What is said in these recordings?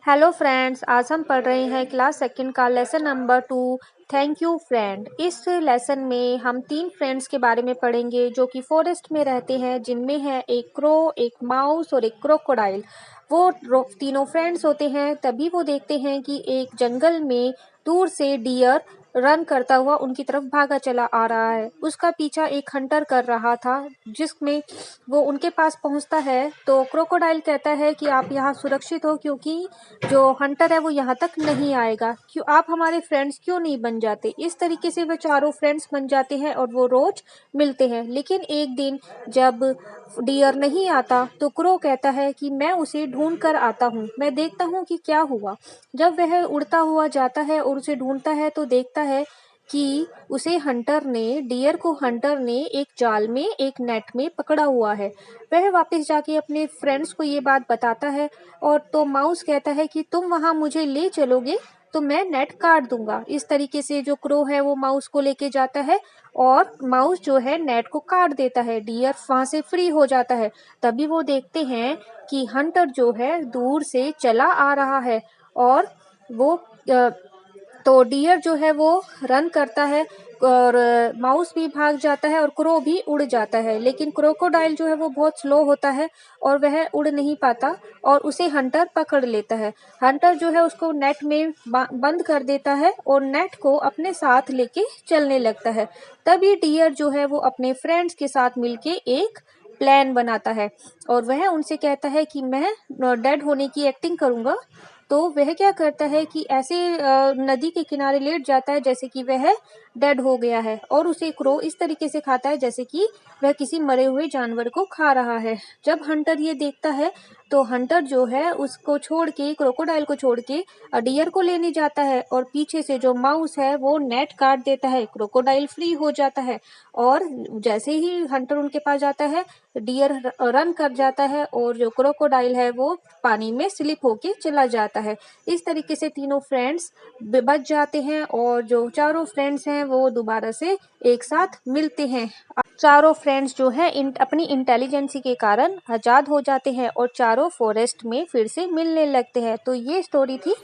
Hello friends, आज हम पढ़ रहे हैं क्लास सेकंड का lesson number 2 thank you friend. इस लेसन में हम 3 फ्रेंड्स के बारे में पढ़ेंगे जो कि फॉरेस्ट में रहते हैं, जिनमें है एक क्रो, एक माउस और एक क्रोकोडाइल। वो तीनों फ्रेंड्स होते हैं। तभी वो देखते हैं कि एक जंगल में दूर से डियर रन करता हुआ उनकी तरफ भागा चला आ रहा है। उसका पीछा एक हंटर कर रहा था, जिसमें वो उनके पास पहुंचता है तो क्रोकोडाइल कहता है कि आप यहाँ सुरक्षित हो, क्योंकि जो हंटर है वो यहाँ तक नहीं आएगा। क्यों आप हमारे फ्रेंड्स क्यों नहीं बन जाते? इस तरीके से वे चारों फ्रेंड्स बन जाते हैं और वो रोज मिलते हैं। लेकिन एक दिन जब डियर नहीं आता तो क्रो कहता है कि मैं उसे ढूंढ कर आता हूँ, मैं देखता हूँ कि क्या हुआ। जब वह उड़ता हुआ जाता है और उसे ढूंढता है तो देखता है कि उसे डियर को हंटर ने एक जाल में, एक नेट में पकड़ा हुआ है। वह वापस जाके अपने फ्रेंड्स को ये बात बताता है और तो माउस कहता है कि तुम वहां मुझे ले चलोगे तो मैं नेट काट दूंगा। इस तरीके से जो क्रो है वो माउस को लेके जाता है और माउस जो है नेट को काट देता है। डियर वहां से फ्री हो जाता है। तभी वो देखते हैं कि हंटर जो है दूर से चला आ रहा है और वो तो डियर जो है वो रन करता है और माउस भी भाग जाता है और क्रो भी उड़ जाता है। लेकिन क्रोकोडाइल जो है वो बहुत स्लो होता है और वह उड़ नहीं पाता और उसे हंटर पकड़ लेता है। हंटर जो है उसको नेट में बंद कर देता है और नेट को अपने साथ लेके चलने लगता है। तभी डियर जो है वो अपने फ्रेंड्स के साथ मिलके एक प्लान बनाता है और वह उनसे कहता है कि मैं डेड होने की एक्टिंग करूंगा। तो वह क्या करता है कि ऐसे नदी के किनारे लेट जाता है जैसे कि वह डेड हो गया है और उसे क्रो इस तरीके से खाता है जैसे कि वह किसी मरे हुए जानवर को खा रहा है। जब हंटर ये देखता है तो हंटर जो है उसको छोड़ के, क्रोकोडाइल को छोड़ के डियर को लेने जाता है और पीछे से जो माउस है वो नेट काट देता है। क्रोकोडाइल फ्री हो जाता है और जैसे ही हंटर उनके पास जाता है डियर रन कर जाता है और जो क्रोकोडाइल है वो पानी में स्लिप होके चला जाता है। इस तरीके से तीनों फ्रेंड्स बच जाते हैं और जो चारों फ्रेंड्स हैं वो दोबारा से एक साथ मिलते हैं। चारों फ्रेंड्स जो है अपनी इंटेलिजेंसी के कारण आजाद हो जाते हैं और चारों फॉरेस्ट में फिर से मिलने लगते हैं। तो ये स्टोरी थी।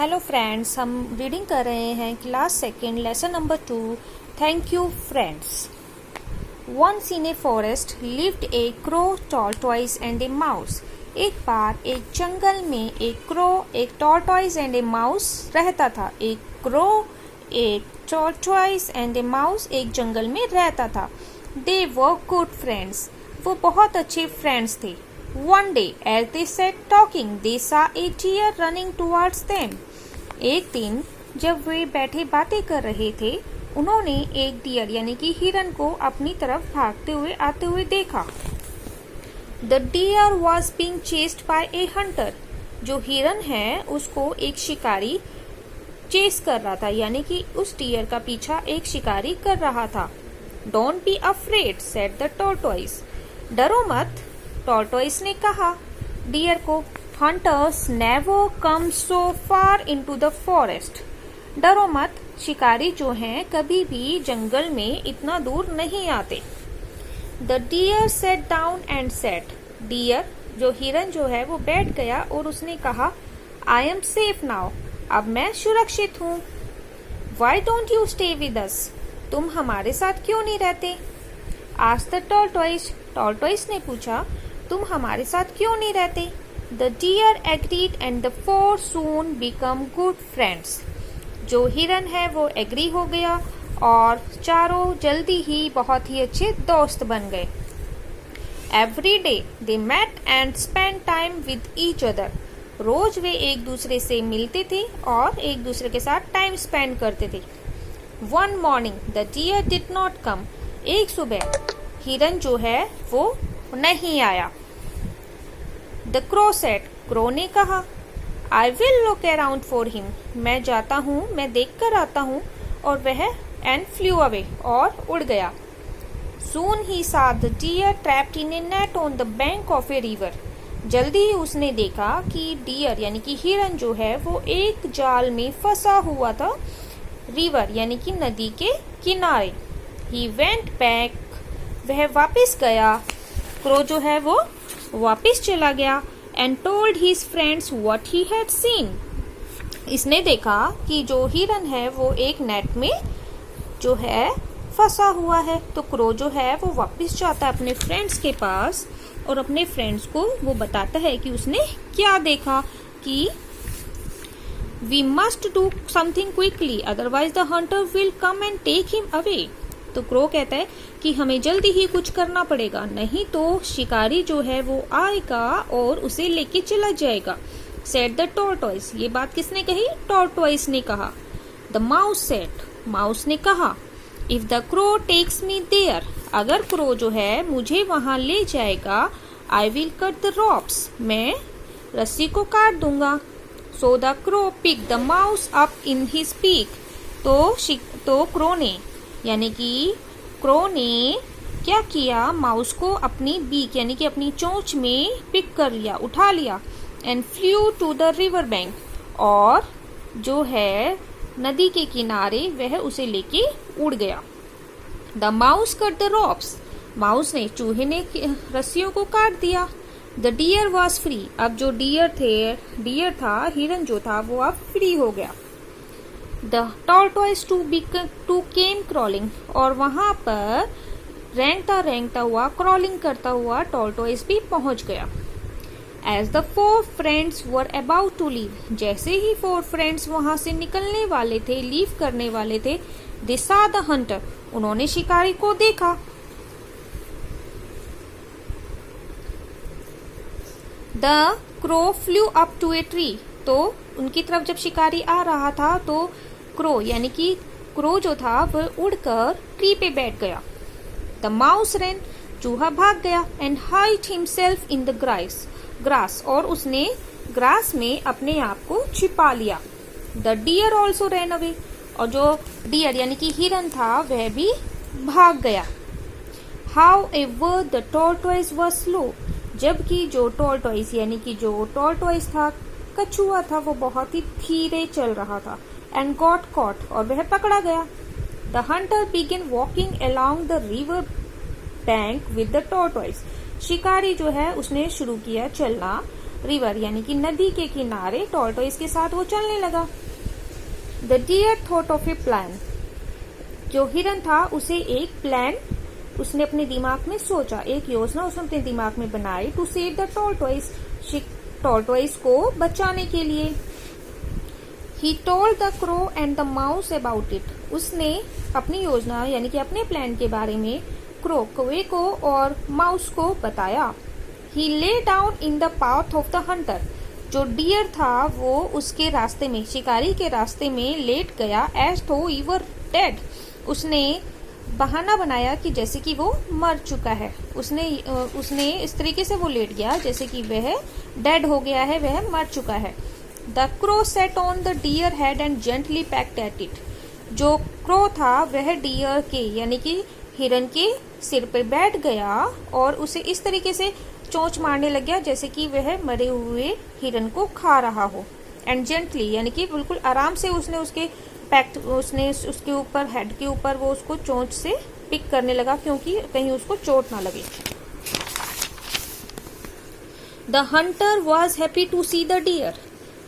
हेलो फ्रेंड्स, हम रीडिंग कर रहे हैं class second lesson number 2 thank you friends. Once in a forest lived a crow, tortoise and a mouse. एक बार एक जंगल में एक क्रो, एक टॉर्टॉइस एंड ए माउस रहता था। एक क्रो, एक टॉर्टॉइस एंड ए माउस एक जंगल में रहता था। They were good friends. वो बहुत अच्छे फ्रेंड्स थे। One day, as they sat talking, they saw a deer running towards them. एक दिन जब वे बैठे बातें कर रहे थे, उन्होंने एक डियर यानी कि हिरन को अपनी तरफ भागते हुए आते हुए देखा। The deer was being chased by a hunter. जो हिरन है उसको एक शिकारी चेस कर रहा था, यानी कि उस डियर का पीछा एक शिकारी कर रहा था। Don't be afraid, said the tortoise. डरो मत, टॉर्टोइस ने कहा डियर को। Hunters never come so far into the forest. डरो मत, शिकारी जो हैं कभी भी जंगल में इतना दूर नहीं आते। The deer sat down and said. Deer जो हिरन जो है वो बैठ गया और उसने कहा I am safe now. अब मैं सुरक्षित हूँ। Why don't you stay with us? तुम हमारे साथ क्यों नहीं रहते? Asked the tortoise. टॉर्टोइस ने पूछा तुम हमारे साथ क्यों नहीं रहते? The deer agreed and the four soon become good friends. जो हिरन है वो एग्री हो गया और चारों जल्दी ही बहुत ही अच्छे दोस्त बन गए। Every day they met and spent time with each other. रोज वे एक दूसरे से मिलते थे और एक दूसरे के साथ टाइम स्पेंड करते थे। One morning the deer did not come. एक सुबह हिरन जो है वो नहीं आया। The crow said. क्रो ने कहा I will look around for him. मैं जाता हूँ, मैं देख कर आता हूँ। और वह and flew away और उड़ गया। Soon he saw the deer trapped in a net on the bank of a river. जल्दी ही उसने देखा कि डियर यानी कि हिरन जो है वो एक जाल में फंसा हुआ था, रिवर यानी कि नदी के किनारे। He went back. वह वापस गया। क्रो जो है वो वापस चला गया and told his friends what he had seen. इसने देखा कि जो हिरन है वो एक नेट में जो है फंसा हुआ है। तो क्रो जो है वो वापस जाता है अपने फ्रेंड्स के पास और अपने फ्रेंड्स को वो बताता है कि उसने क्या देखा, कि we must do something quickly otherwise the hunter will come and take him away. तो क्रो कहता है कि हमें जल्दी ही कुछ करना पड़ेगा, नहीं तो शिकारी जो है वो आएगा और उसे लेके चला जाएगा। सेड द टॉर्टोइस, ये बात किसने कही? टॉर्टोइस ने कहा। द माउस सेड, माउस ने कहा, if the crow takes me there, अगर क्रो जो है मुझे वहां ले जाएगा, I will cut the ropes, मैं रस्सी को काट दूंगा। So the crow pick the mouse up in his beak, तो क्रो ने यानी कि क्रो ने क्या किया, माउस को अपनी बीक यानी कि अपनी चोंच में पिक कर लिया, उठा लिया। And flew to the river bank, और जो है नदी के किनारे वह उसे लेके उड़ गया। The mouse cut the ropes, mouse ने चूहे ने रस्सियों को काट दिया। द डियर वॉज फ्री, अब जो डियर था हिरन जो था वो अब फ्री हो गया। The tortoise too came crawling, और वहां पर रेंगता हुआ क्रॉलिंग करता हुआ टॉर्टोइस भी पहुंच गया। As the 4 friends were about to leave, जैसे ही 4 फ्रेंड्स वहां से निकलने वाले थे, लीव करने वाले थे, दे सॉ द हंटर, उन्होंने शिकारी को देखा। The crow flew up to a tree, तो उनकी तरफ जब शिकारी आ रहा था तो क्रो यानी कि क्रो जो था वह उड़कर ट्री पे बैठ गया। द माउस रैन, चूहा भाग गया। And hide himself in the grass, और उसने ग्रास में अपने आप को छिपा लिया। The deer also ran away, और जो डियर यानी कि हिरन था वह भी भाग गया। How ever the tortoise was slow, जबकि जो टॉर्टोइस यानी कि जो टॉर्टोइस था, कछुआ था, वो बहुत ही धीरे चल रहा था। एंड गॉट कॉट, और वह पकड़ा गया। The hunter began walking along the river bank with the tortoise, शिकारी जो है उसने शुरू किया चलना रिवर यानी कि नदी के किनारे टॉर्टोइस के साथ वो चलने लगा। The deer thought of a plan, जो हिरन था उसे एक प्लान उसने अपने दिमाग में सोचा, एक योजना उसने अपने दिमाग में बनाई to save the tortoise, tortoise को बचाने के लिए। He told the crow and the mouse about it, उसने अपनी योजना यानी कि अपने प्लान के बारे में कौवे को और माउस को बताया। He lay down in the path of the hunter, जो डियर था वो उसके रास्ते में, शिकारी के रास्ते में लेट गया। एज थो ही वर डेड, उसने बहाना बनाया कि जैसे कि वो मर चुका है। उसने इस तरीके से वो लेट गया जैसे कि वह डेड हो गया है, वह मर चुका है। The crow sat on the deer head and gently pecked at it, जो क्रो था वह डियर के यानी कि हिरन के सिर पे बैठ गया और उसे इस तरीके से चोंच मारने लग गया जैसे कि वह मरे हुए हिरन को खा रहा हो। एंड जेंटली यानी कि बिल्कुल आराम से उसने उसके ऊपर हेड के ऊपर वो उसको चोंच से पिक करने लगा क्योंकि कहीं उसको चोट ना लगे। The hunter was happy to see the deer,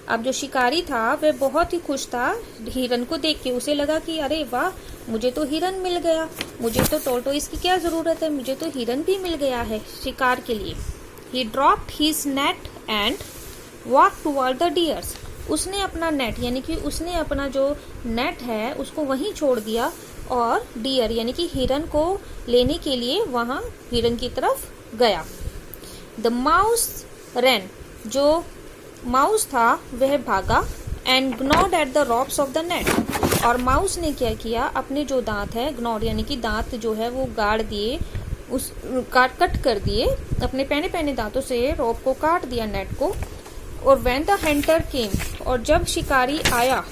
अब जो शिकारी था वह बहुत ही खुश था हिरन को देख के। उसे लगा कि अरे वाह, मुझे तो हिरन मिल गया, मुझे तो टॉर्टोइस की क्या जरूरत है, मुझे तो हिरन भी मिल गया है शिकार के लिए। ही dropped his net and walk toward the dears, उसने अपना नेट यानी कि उसने अपना जो नेट है उसको वहीं छोड़ दिया और डियर यानी कि हिरन को लेने के लिए वहां हिरन की तरफ गया। द माउस रैन, जो माउस था वह भागा। And gnawed at the ropes of the net, और माउस ने क्या किया, अपने जो दांत है, ग्नॉड यानी कि दांत जो है वो गाड़ दिए, उस कट कर दिए, अपने पहने दांतों से रॉप को काट दिया, नेट को। और व्हेन द हंटर केम, और जब शिकारी आया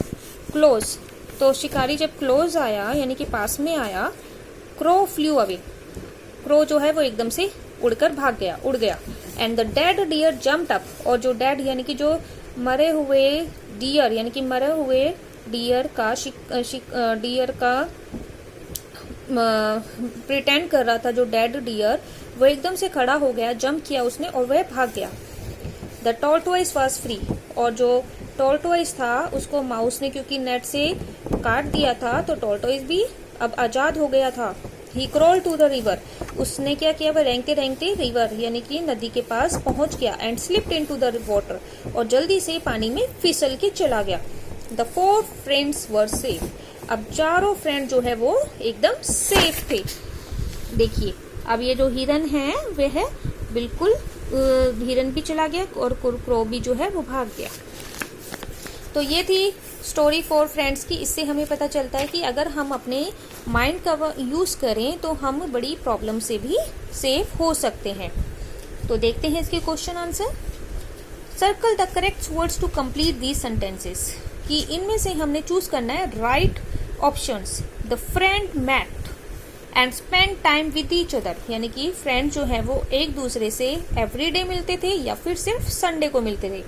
क्लोज, तो शिकारी जब क्लोज आया यानी कि पास में आया, क्रो फ्लू अवे, क्रो जो है वो एकदम से उड़कर उड़ गया। And the dead deer jumped up, और जो डेड यानी कि जो मरे हुए डियर यानी कि मरे हुए डियर का प्रिटेंड कर रहा था, जो डेड डियर वो एकदम से खड़ा हो गया, जंप किया उसने और वह भाग गया। द टॉर्टोइस वॉज फ्री, और जो टॉर्टोइस था उसको माउस ने क्योंकि नेट से काट दिया था तो टॉर्टोइस भी अब आजाद हो गया था। ही क्रॉल टू द रिवर, उसने क्या किया, वह रेंगते रेंगते रिवर यानी कि नदी के पास पहुंच गया। And slipped into the water, और जल्दी से पानी में फिसल के चला गया। द 4 फ्रेंड्स वर सेफ, अब चारों फ्रेंड जो है वो एकदम सेफ थे। देखिए अब ये जो हिरन है वह बिल्कुल हिरन भी चला गया और क्रो भी जो है वो भाग गया। तो ये थी स्टोरी 4 फ्रेंड्स की। इससे हमें पता चलता है कि अगर हम अपने माइंड का यूज करें तो हम बड़ी प्रॉब्लम से भी सेफ हो सकते हैं। तो देखते हैं इसके question answer. Circle the correct words to complete these sentences, कि इनमें से हमने चूज करना है right options. The friend met and spend time with each other, यानी कि फ्रेंड जो है वो एक दूसरे से एवरीडे मिलते थे या फिर सिर्फ संडे को मिलते थे।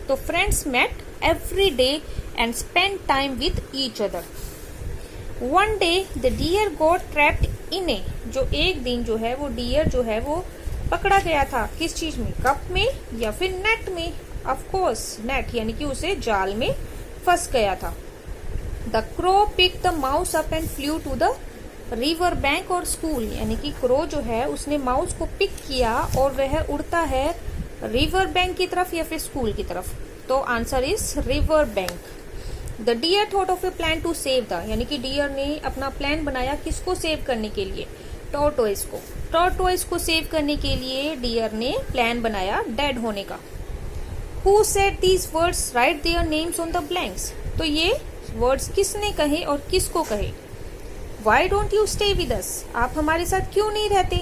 तो friends met every day and spend time with each other. One day the deer got trapped in a, जो एक दिन जो है वो डियर जो है वो पकड़ा गया था किस चीज में, कप में या फिर नेट में। ऑफ कोर्स नेट, यानी कि उसे जाल में फंस गया था। The crow pick the mouse up and flew to the river bank और स्कूल, यानी कि क्रो जो है उसने माउस को पिक किया और वह उड़ता है रिवर बैंक की तरफ या फिर स्कूल की तरफ। तो answer is river bank. The deer thought of a plan to save the, यानी कि डियर ने अपना प्लान बनाया किसको सेव करने के लिए, टॉर्टोइस को। टॉर्टोइस को सेव करने के लिए डियर ने प्लान बनाया डेड होने का। Who said these words, right their names on the blanks, तो ये वर्ड्स किसने कहे और किसको कहे। Why don't you stay with us, आप हमारे साथ क्यों नहीं रहते,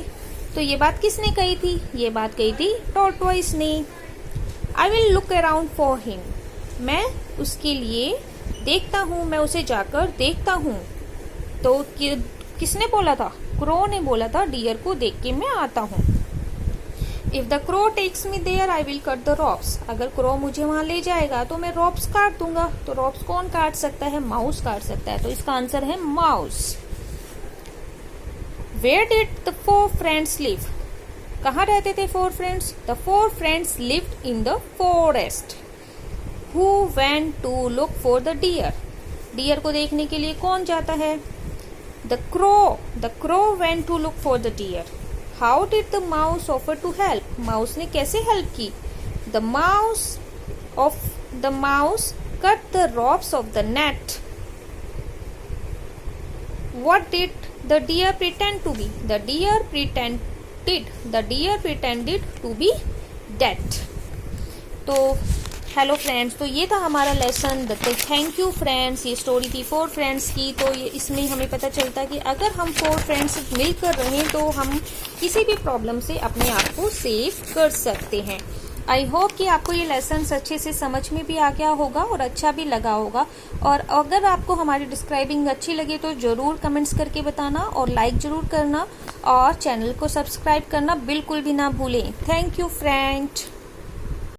तो ये बात किसने कही थी, ये बात कही थी टॉर्टोइस ने। I will look around for him, मैं उसके लिए देखता हूँ, मैं उसे जाकर देखता हूँ। तो किसने बोला था, क्रो ने बोला था डियर को देख के मैं आता हूँ। If the crow takes me there I will cut the ropes, अगर क्रो मुझे वहां ले जाएगा तो मैं रॉप्स काट दूंगा। तो रॉप्स कौन काट सकता है, माउस काट सकता है, तो इसका आंसर है mouse. Where did the 4 friends live, कहाँ रहते थे 4 friends, the 4 friends lived in the forest. Who went to look for the deer, deer को देखने के लिए कौन जाता है, the crow went to look for the deer. How did the mouse offer to help, mouse ने कैसे help की, the mouse cut the ropes of the net. What did the deer pretend to be? The deer pretended to be dead. तो hello friends, तो ये था हमारा lesson. Thank you friends, ये story थी 4 फ्रेंड्स की। तो ये इसमें हमें पता चलता है कि अगर हम 4 फ्रेंड्स मिलकर रहें तो हम किसी भी प्रॉब्लम से अपने आप को सेव कर सकते हैं। आई होप कि आपको ये लेसन अच्छे से समझ में भी आ गया होगा और अच्छा भी लगा होगा। और अगर आपको हमारी डिस्क्राइबिंग अच्छी लगे तो ज़रूर कमेंट्स करके बताना और लाइक ज़रूर करना और चैनल को सब्सक्राइब करना बिल्कुल भी ना भूलें। Thank you friend.